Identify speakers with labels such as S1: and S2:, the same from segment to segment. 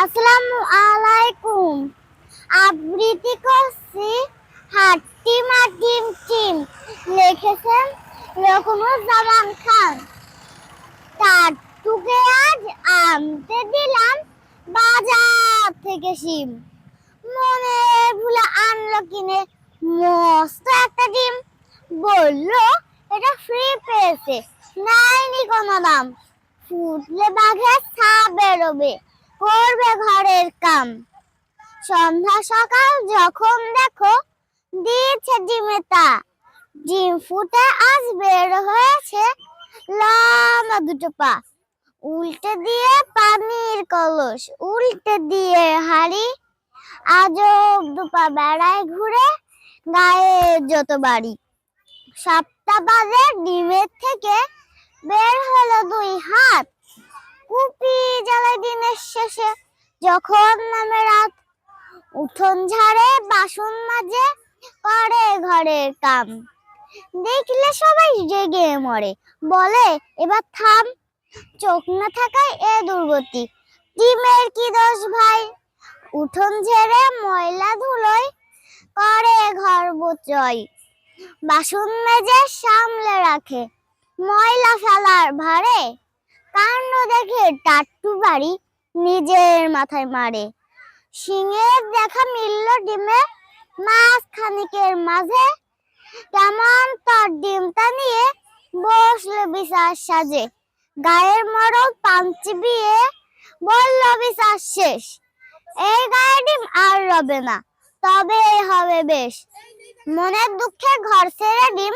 S1: আসসালামু আলাইকুম। আবৃত্তি করছি হাট্টিমা টিম টিম। লিখেছেন রকমুজ্জামান খান। টাট্টুকে আজ আনতে দিলাম বাজার থেকে শিম। মনে ভুলে আনলো কিনে মস্ত একটা ডিম। বললো এটা ফ্রি পেয়েছে, নাইনি কোনো দাম। ফুটলে বাঘে ছা বেরোবে, করবে ঘরের কাম। সন্ধ্যা সকাল যখন দেখো দিয়েছে ডিমে তা। ডিম ফুটে আজ বের হয়েছে লম্বা দুটো পা। উল্টে দিয়ে পানির কলস, উল্টে দিয়ে হাড়ি। আজব দুপা বেড়ায় ঘুরে গায়ে যত বাড়ি। সপ্তাহ বাজে ডিমের থেকে বের হলো দুই হাত। কুপি জ্বালায় দিনের শেষে যখন নামে রাত। উঠোন ঝাড়ে, বাসন মাজে, করে ঘরের কাম। দেখলে সবাই রেগে মরে, বলে এবার থাম। চোখ না থাকায় এ দুর্গতি, ডিমের কি দোষ ভাই? উঠোন ঝেড়ে ময়লা ধুলোয় করে ঘর বোচয়। বাসন মেজে সামলে রাখে, ময়লা ফেলার ভারে। কাণ্ড দেখে টাট্টু বাড়ি নিজের মাথায় মারে। শিঙের দেখা মিলল ডিমে মাস খানিকের মাঝে। কেমন তার ডিমটা নিয়ে বসলো বিচার সাজে। গায়ের মরদ পাঞ্চি বিয়ে বলল বিচার শেষ। এই গায়ে ডিম আর রবে না, তবে হবে বেশ। মনের দুঃখে ঘর ছেড়ে ডিম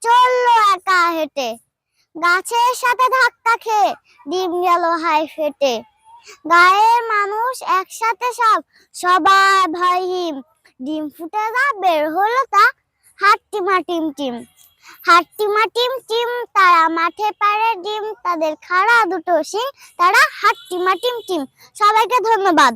S1: চললো একা হেঁটে। গাছের সাথে ধাক্কা খেয়ে ডিম গেল হাই ফেটে। গায়ের মানুষ একসাথে সবাই ভয়হীন। ডিম ফুটে যা বের হলো তা হাট্টিমা টিম টিম। হাট্টিমা টিম টিম, তারা মাঠে পারে ডিম। তাদের খাড়া দুটো শিং, তারা হাট্টিমা টিম টিম। সবাইকে ধন্যবাদ।